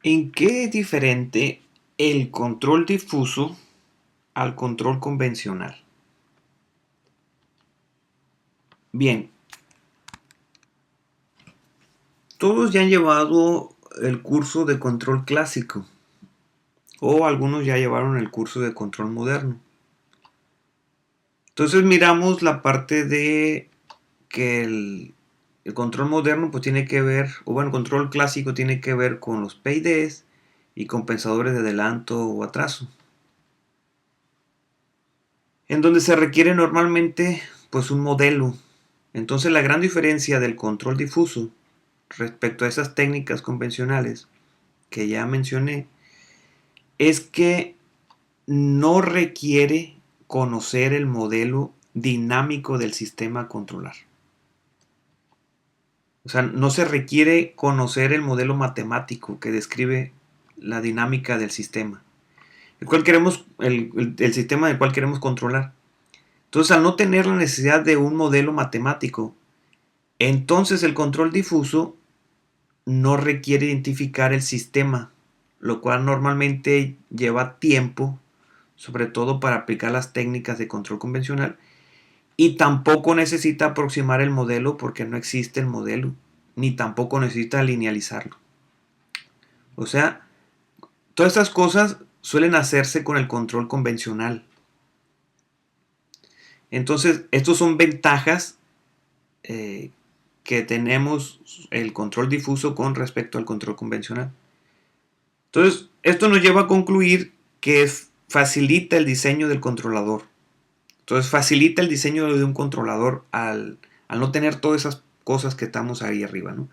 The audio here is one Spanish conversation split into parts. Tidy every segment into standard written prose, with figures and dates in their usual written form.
¿En qué es diferente el control difuso al control convencional? Bien, todos ya han llevado el curso de control clásico o algunos ya llevaron el curso de control moderno. Entonces miramos la parte de que el control moderno pues tiene que ver, o bueno, el control clásico tiene que ver con los PIDs y compensadores de adelanto o atraso, en donde se requiere normalmente pues un modelo. Entonces la gran diferencia del control difuso respecto a esas técnicas convencionales que ya mencioné es que no requiere conocer el modelo dinámico del sistema a controlar. O sea, no se requiere conocer el modelo matemático que describe la dinámica del sistema, el sistema del cual queremos controlar. Entonces, al no tener la necesidad de un modelo matemático, entonces el control difuso no requiere identificar el sistema, lo cual normalmente lleva tiempo, sobre todo para aplicar las técnicas de control convencional, y tampoco necesita aproximar el modelo porque no existe el modelo, ni tampoco necesita linealizarlo. O sea, todas estas cosas suelen hacerse con el control convencional. Entonces, estos son ventajas eh, que tenemos el control difuso con respecto al control convencional. Entonces, esto nos lleva a concluir que facilita el diseño del controlador. Entonces, facilita el diseño de un controlador al no tener todas esas cosas que estamos ahí arriba, ¿no?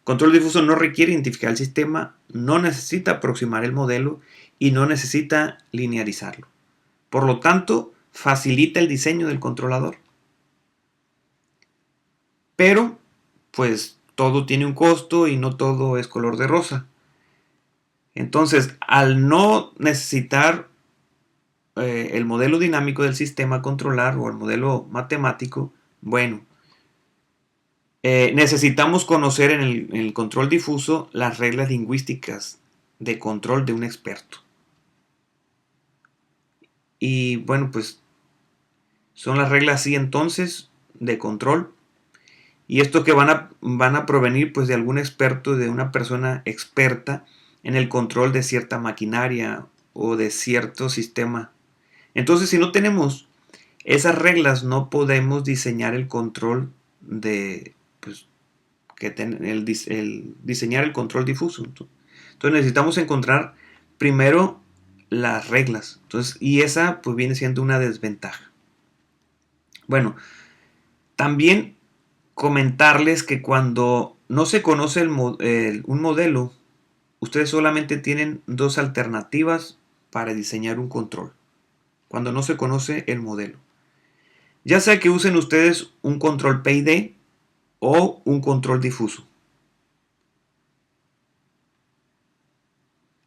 Control difuso no requiere identificar el sistema, no necesita aproximar el modelo y no necesita linearizarlo. Por lo tanto, facilita el diseño del controlador. Pero, pues, todo tiene un costo y no todo es color de rosa. Entonces, al no necesitar el modelo dinámico del sistema a controlar o el modelo matemático, bueno, necesitamos conocer en el control difuso las reglas lingüísticas de control de un experto. Y bueno, pues son las reglas así entonces de control. Y esto que van a provenir pues de algún experto, de una persona experta en el control de cierta maquinaria o de cierto sistema. Entonces, si no tenemos esas reglas, no podemos diseñar el control de, pues, el diseñar el control difuso. Entonces necesitamos encontrar primero las reglas. Entonces, y esa pues viene siendo una desventaja. Bueno, también comentarles que cuando no se conoce un modelo, ustedes solamente tienen dos alternativas para diseñar un control. Cuando no se conoce el modelo. Ya sea que usen ustedes un control PID o un control difuso.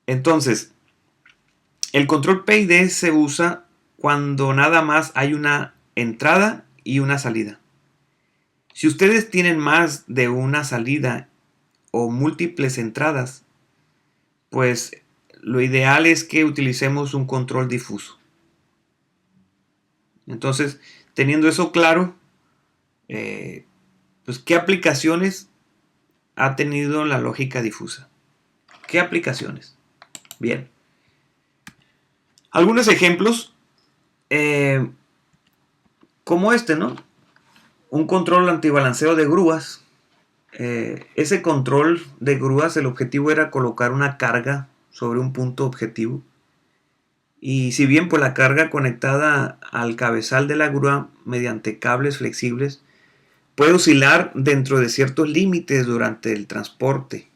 Entonces, el control PID se usa cuando nada más hay una entrada y una salida. Si ustedes tienen más de una salida o múltiples entradas, pues lo ideal es que utilicemos un control difuso. Entonces, teniendo eso claro, pues ¿qué aplicaciones ha tenido la lógica difusa? ¿Qué aplicaciones? Bien, algunos ejemplos eh, como este, ¿no? Un control antibalanceo de grúas. Ese control de grúas, el objetivo era colocar una carga sobre un punto objetivo. Y si bien pues la carga conectada al cabezal de la grúa mediante cables flexibles puede oscilar dentro de ciertos límites durante el transporte.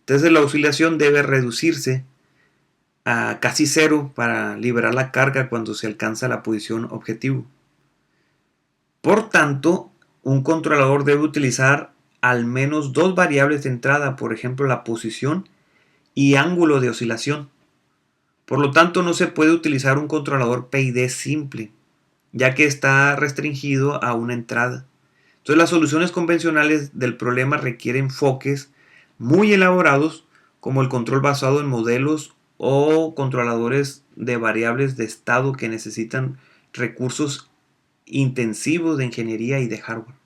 Entonces la oscilación debe reducirse a casi cero para liberar la carga cuando se alcanza la posición objetivo. Por tanto, un controlador debe utilizar al menos dos variables de entrada, por ejemplo la posición y ángulo de oscilación. Por lo tanto, no se puede utilizar un controlador PID simple, ya que está restringido a una entrada. Entonces, las soluciones convencionales del problema requieren enfoques muy elaborados como el control basado en modelos o controladores de variables de estado que necesitan recursos intensivos de ingeniería y de hardware.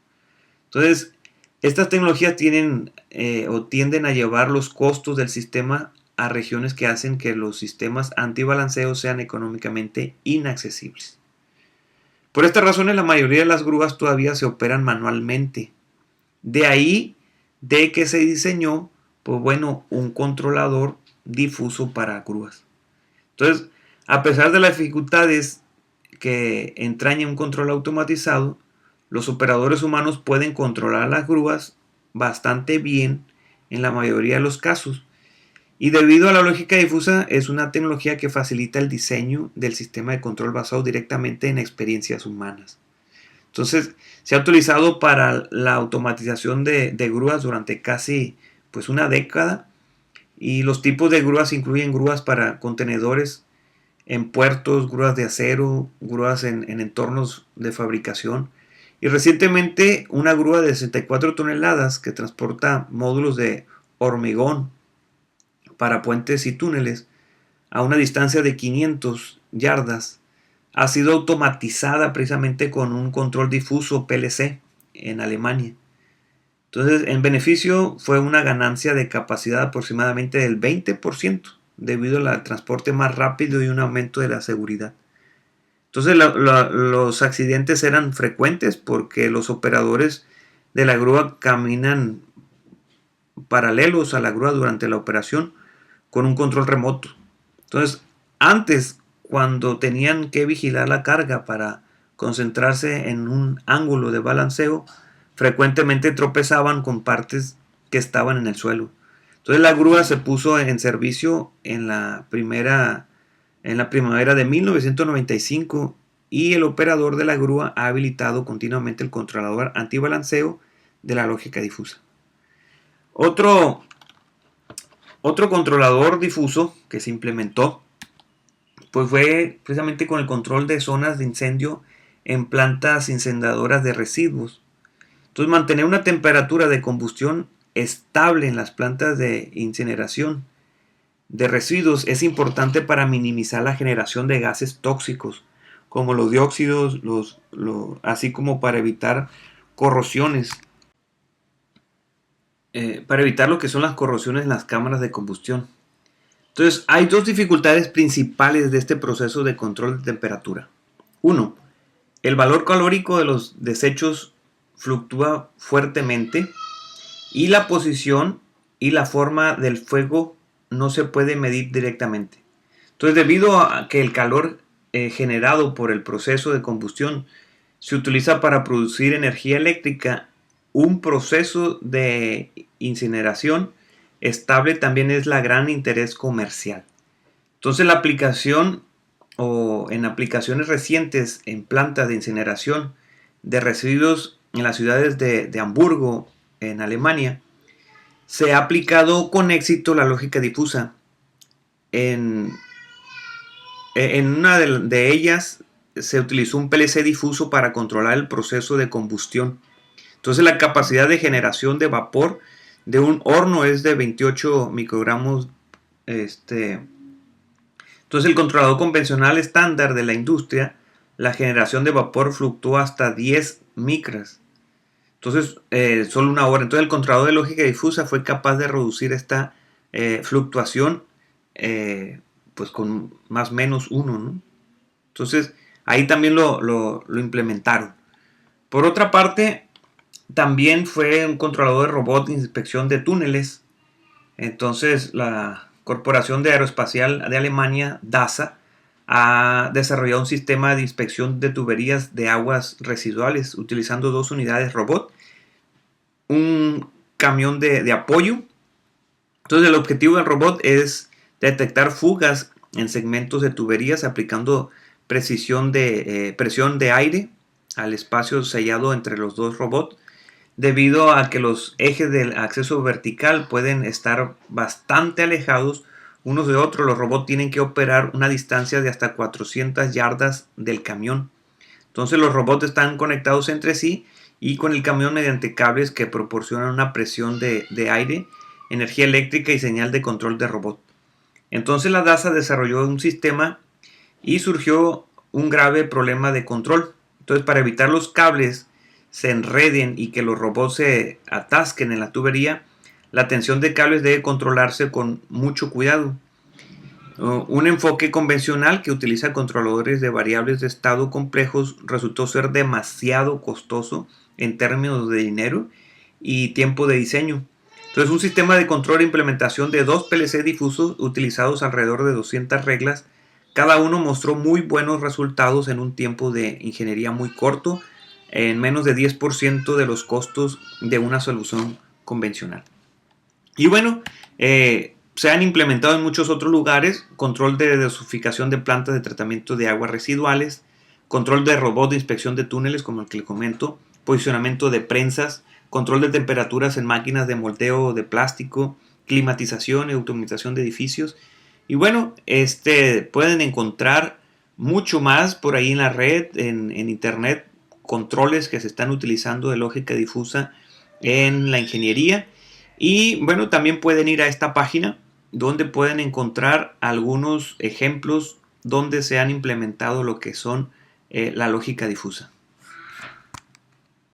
Entonces, estas tecnologías tienen o tienden a llevar los costos del sistema a regiones que hacen que los sistemas antibalanceo sean económicamente inaccesibles. Por estas razones, la mayoría de las grúas todavía se operan manualmente. De ahí de que se diseñó, pues bueno, un controlador difuso para grúas. Entonces, a pesar de las dificultades que entraña un control automatizado, los operadores humanos pueden controlar las grúas bastante bien en la mayoría de los casos. Y debido a la lógica difusa, es una tecnología que facilita el diseño del sistema de control basado directamente en experiencias humanas. Entonces, se ha utilizado para la automatización de grúas durante casi pues una década. Y los tipos de grúas incluyen grúas para contenedores en puertos, grúas de acero, grúas en entornos de fabricación. Y recientemente una grúa de 64 toneladas que transporta módulos de hormigón para puentes y túneles a una distancia de 500 yardas ha sido automatizada precisamente con un control difuso PLC en Alemania. Entonces, en beneficio fue una ganancia de capacidad aproximadamente del 20% debido al transporte más rápido y un aumento de la seguridad. Entonces, los accidentes eran frecuentes porque los operadores de la grúa caminan paralelos a la grúa durante la operación con un control remoto. Entonces, antes, cuando tenían que vigilar la carga para concentrarse en un ángulo de balanceo, frecuentemente tropezaban con partes que estaban en el suelo. Entonces la grúa se puso en servicio en la primavera de 1995 y el operador de la grúa ha habilitado continuamente el controlador antibalanceo de la lógica difusa. Otro controlador difuso que se implementó pues fue precisamente con el control de zonas de incendio en plantas incendiadoras de residuos. Entonces, mantener una temperatura de combustión estable en las plantas de incineración de residuos es importante para minimizar la generación de gases tóxicos, como los dióxidos, así como para evitar corrosiones, para evitar lo que son las corrosiones en las cámaras de combustión. Entonces, hay dos dificultades principales de este proceso de control de temperatura. Uno, el valor calórico de los desechos fluctúa fuertemente y la posición y la forma del fuego no se puede medir directamente. Entonces, debido a que el calor generado por el proceso de combustión se utiliza para producir energía eléctrica, un proceso de incineración estable también es la gran interés comercial. Entonces, la aplicación o en aplicaciones recientes en plantas de incineración de residuos en las ciudades de Hamburgo, en Alemania, se ha aplicado con éxito la lógica difusa. En una de ellas se utilizó un PLC difuso para controlar el proceso de combustión. Entonces la capacidad de generación de vapor de un horno es de 28 microgramos. Entonces el controlador convencional estándar de la industria, la generación de vapor fluctúa hasta 10 micras. Entonces, solo una hora. Entonces el controlador de lógica difusa fue capaz de reducir esta fluctuación pues con más o menos 1, ¿no? Entonces, ahí también lo implementaron. Por otra parte, también fue un controlador de robot de inspección de túneles. Entonces, la Corporación de Aeroespacial de Alemania, DASA, ha desarrollado un sistema de inspección de tuberías de aguas residuales utilizando dos unidades robot, un camión de apoyo. Entonces, el objetivo del robot es detectar fugas en segmentos de tuberías aplicando presión de aire al espacio sellado entre los dos robots. Debido a que los ejes del acceso vertical pueden estar bastante alejados unos de otros, los robots tienen que operar una distancia de hasta 400 yardas del camión. Entonces los robots están conectados entre sí y con el camión mediante cables que proporcionan una presión de aire energía eléctrica y señal de control de robot. Entonces la DASA desarrolló un sistema y surgió un grave problema de control. Entonces, para evitar los cables se enreden y que los robots se atasquen en la tubería, la tensión de cables debe controlarse con mucho cuidado. Un enfoque convencional que utiliza controladores de variables de estado complejos resultó ser demasiado costoso en términos de dinero y tiempo de diseño. Entonces, un sistema de control e implementación de dos PLC difusos utilizados alrededor de 200 reglas, cada uno mostró muy buenos resultados en un tiempo de ingeniería muy corto, en menos de 10% de los costos de una solución convencional. Y bueno, se han implementado en muchos otros lugares: control de dosificación de plantas de tratamiento de aguas residuales, control de robot de inspección de túneles, como el que le comento, posicionamiento de prensas, control de temperaturas en máquinas de moldeo de plástico, climatización y automatización de edificios. Y bueno, pueden encontrar mucho más por ahí en la red, en internet, controles que se están utilizando de lógica difusa en la ingeniería. Y bueno, también pueden ir a esta página donde pueden encontrar algunos ejemplos donde se han implementado lo que son la lógica difusa.